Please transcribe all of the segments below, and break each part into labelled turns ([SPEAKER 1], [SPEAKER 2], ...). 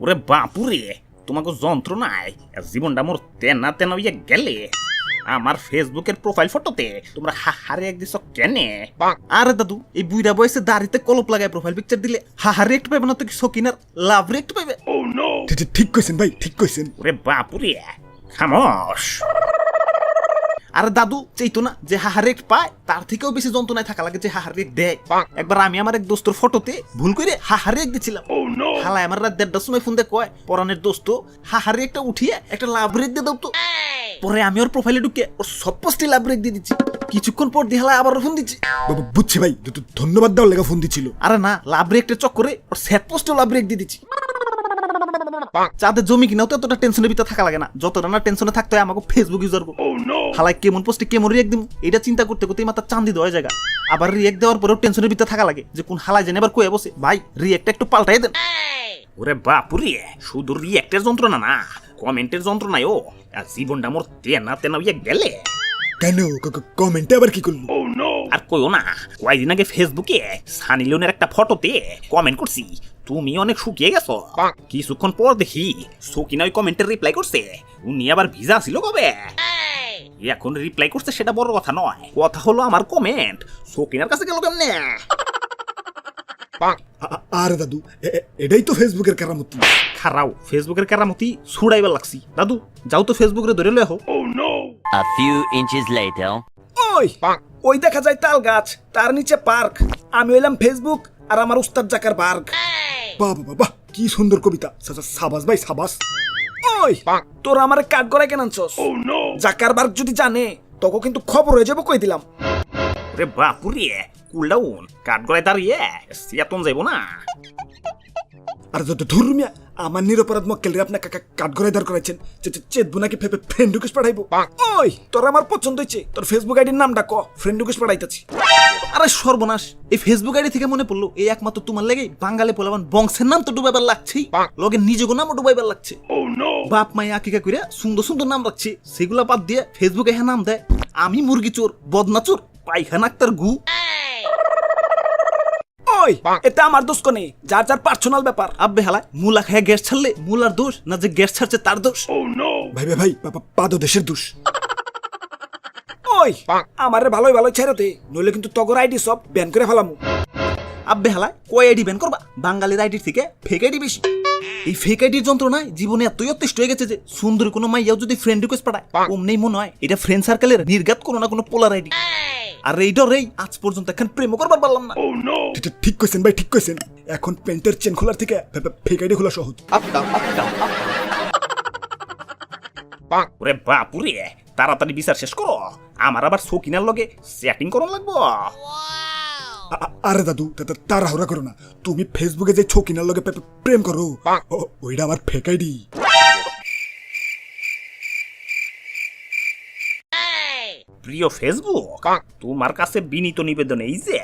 [SPEAKER 1] ওরে বাপুরে, তোমাকে যন্ত্রণায় জীবনটা মোর তেনা তেনা হইয়া গেলে। আমার ফেসবুকের প্রোফাইল ফটোতে তোমরা হাহারে এক দিছ কেনে?
[SPEAKER 2] আরে দাদু, এই বুইড়া বয়সে দাড়িতে কলপ লাগায় প্রোফাইল পিকচার দিলে হাহারে একটু পাইবে না তো কি সকিনার লাভ একটু পাইবে?
[SPEAKER 3] ঠিক কইছেন ভাই, ঠিক কইছেন।
[SPEAKER 1] ওরে বাপুরে, খামোশ।
[SPEAKER 2] আরে দাদু চাইতো না যে হাহারে একটু পায় তার থেকেও বেশি যন্ত্রণায় থাকা লাগে যে হাহারে এক দেয়। একবার আমি আমার এক দোস্তর ফটোতে ভুল করে হাহারে এক দিছিলাম। হালায় আমার রাত 1:30টার সময় ফোন দিয়ে কয়, পরানের দোস্ত হাহারে একটা উঠিয়ে একটা লাভ রেক দিয়ে দাও তো। পরে আমি ওর প্রোফাইলে ঢুকে ওর সব পোস্টে লাভ রেক দিয়ে দিচ্ছি। কিছুক্ষণ পর দিয়ে হালায় আবার ফোন দিচ্ছি।
[SPEAKER 3] বাবা বুঝছি ভাই, ধন্যবাদ দেওয়ার লেগে ফোন দিছিল।
[SPEAKER 2] আরে না, লাভ রেকটা চক্করে ওর স্যাট পোস্টেও লাভ রেক দিয়ে দিচ্ছি। যাদের জমি কিনাও তো এতটা টেনশনের ভিতরে থাকা লাগে না যতটা না টেনশনে থাকতে হয় আমাকে ফেসবুক ইউজার করবো। হালায় কেমন পোস্টে কেমন রিয়েক্ট দিব এটা চিন্তা করতে করতে মাথা চান্দি দেওয়া জায়গা। আবার রিয়েক্ট দেওয়ার পরেও টেনশনের ভিতরে থাকা লাগে যে কোন হালায় জানে আবার কয়ে বসে ভাই রিয়েক্টটা একটু পাল্টাই দেন।
[SPEAKER 1] ওরে বাপুরে, শুধু রিয়েক্টের যন্ত্রণা না, কমেন্টের যন্ত্রণায়ও জীবনটা মোর তেনা তেনা হইয়া গেলে।
[SPEAKER 3] কেন কমেন্টে আবার কি করলো?
[SPEAKER 1] আর কইও না, কয়েকদিন আগে ফেসবুকে সানি লিওনের একটা ফটোতে কমেন্ট করছি তুমি অনেক শুকিয়ে গেছো। কিছুক্ষণ পর দেখি সকিনা ওই কমেন্টের রিপ্লাই করছে উনি আবার ভিজা ছিল কবে। এখন রিপ্লাই করছে সেটা বড় কথা নয়, কথা হলো আমার কমেন্ট সকিনার কাছে গেল কেমনে।
[SPEAKER 3] আরে দাদু, এটাই তো ফেসবুকের কেরামতি।
[SPEAKER 2] খারাও ফেসবুকের কেরামতি ছুড়াইবার লাগছি। দাদু যাও তো ফেসবুকে ধরে লয়ে হো।
[SPEAKER 4] A few inches later.
[SPEAKER 5] ওই দেখা যায় তাল গাছ, তার নিচে পার্ক। আমি হইলাম ফেসবুক আর আমার উস্তাদ জাকার বার্গ।
[SPEAKER 3] বাবা বাবা কি সুন্দর কবিতা। সাবাস ভাই সাবাস।
[SPEAKER 5] ওই তোরা আমার কাট গড়ায় কেন আনছস? জাকার বার্গ যদি জানে তোকে কিন্তু খবর হয়ে যাবো কই দিলাম।
[SPEAKER 1] ওরে বাপুরে, কুল ডাউন, কাঠ গলায় দাঁড়িয়ে সিয়াতন যাইব না।
[SPEAKER 3] আর যত ধর্মিয়া আমার নিরপরাধ মক্কেল রে আপনার কাঠগড়ায় দাঁড় করাইছেন। চেতবো নাকি ফ্রেন্ড রিকোয়েস্ট পাঠাইবো?
[SPEAKER 5] ওই তোর আমার পছন্দ হয়েছে, তোর ফেসবুক আইডির নামটা ক, ফ্রেন্ড রিকোয়েস্ট পাঠাইতেছি।
[SPEAKER 2] আরে সর্বনাশ, এই ফেসবুক আইডি থেকে মনে পড়লো এই একমাত্র তোমার লেগে বাঙালি পোলাবান বংশের নাম তো ডুবাইবার লাগছেই, লগে নিজেকে নামও ডুবাইবার লাগছে। বাপ মাই আকিকা কইরা সুন্দর সুন্দর নাম রাখছে, সেগুলা বাদ দিয়ে ফেসবুকে হ্যাঁ নাম দেয় আমি মুরগি চোর, বদনা চোর, পায়খানা আক্তার গু।
[SPEAKER 5] ওই এটা আমার দোষ কোনে, যার যার পার্সোনাল ব্যাপার।
[SPEAKER 2] আব্বে হালায় মুলা খায় গ্যাস ছাড়লে মুলার দোষ না যে গ্যাস ছাড়ছে তার দোষ?
[SPEAKER 3] ভাই ভাই ভাই পাদ দেশের দোষ।
[SPEAKER 5] ওই আমারে ভালোই ভালোই ছেড়ে দে, নইলে কিন্তু তগর আইডি সব ব্যান করে ফেলামু।
[SPEAKER 2] আব্বে হালায় কয় আইডি ব্যান করবা? বাঙালির আইডির থেকে ফেক আইডি বেশি। এই ফেক আইডির যন্ত্রণায় জীবনে এতই অতিষ্ঠ হয়ে গেছে যে সুন্দরী কোনো মাইয়াও যদি ফ্রেন্ড রিকোয়েস্ট পাঠায় অমনেই মনে হয় এটা ফ্রেন্ড সার্কেলের নির্গাত কোনো না কোনো পোলার আইডি। আর এই ডরেই আজ পর্যন্ত এখন প্রেমও করবার পারলাম না।
[SPEAKER 3] ঠিক কইছেন ভাই, ঠিক কইছেন। এখন পেন্টের চেন খোলার থেকে ফেক আইডি খোলা সহজ।
[SPEAKER 1] ওরে বাপুরে, তাড়াতাড়ি বিচার শেষ করো, আমার আবার সকিনার লগে চ্যাটিং করন লাগবো।
[SPEAKER 3] আরে দাদু তাড়াহুড়া করো না, তুমি ফেসবুকে যে ছকিনার লগে প্রেম করো ওইটা আমার ফেক আইডি।
[SPEAKER 1] প্রিয় ফেসবুক, তোমার কাছে বিনীত নিবেদন এই যে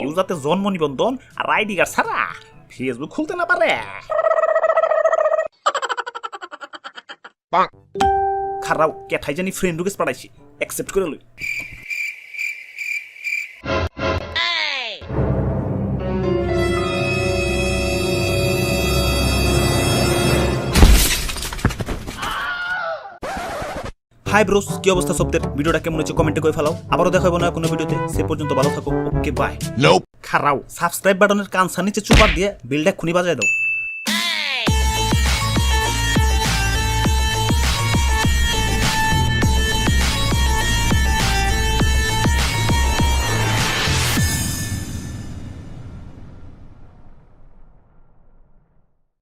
[SPEAKER 1] কেউ যাতে জন্ম নিবন্ধন আর আইডি কার্ড ছাড়া ফেসবুক খুলতে না পারে।
[SPEAKER 2] খারাও কেঠাই জানি ফ্রেন্ড রিকোয়েস্ট পাঠাইছি, অ্যাকসেপ্ট করে লই। হাই ব্রোস, কি অবস্থা সবদের? ভিডিওটা কেমন হচ্ছে কমেন্টে করে ফেলাও। আবারও দেখা হবে না কোনো ভিডিওতে, সে পর্যন্ত ভালো থাকো। Okay bye. খারাও সাবস্ক্রাইব বাটনের কানসার নিচে চুপার দিয়ে বেলটা খুনি বাজায় দাও।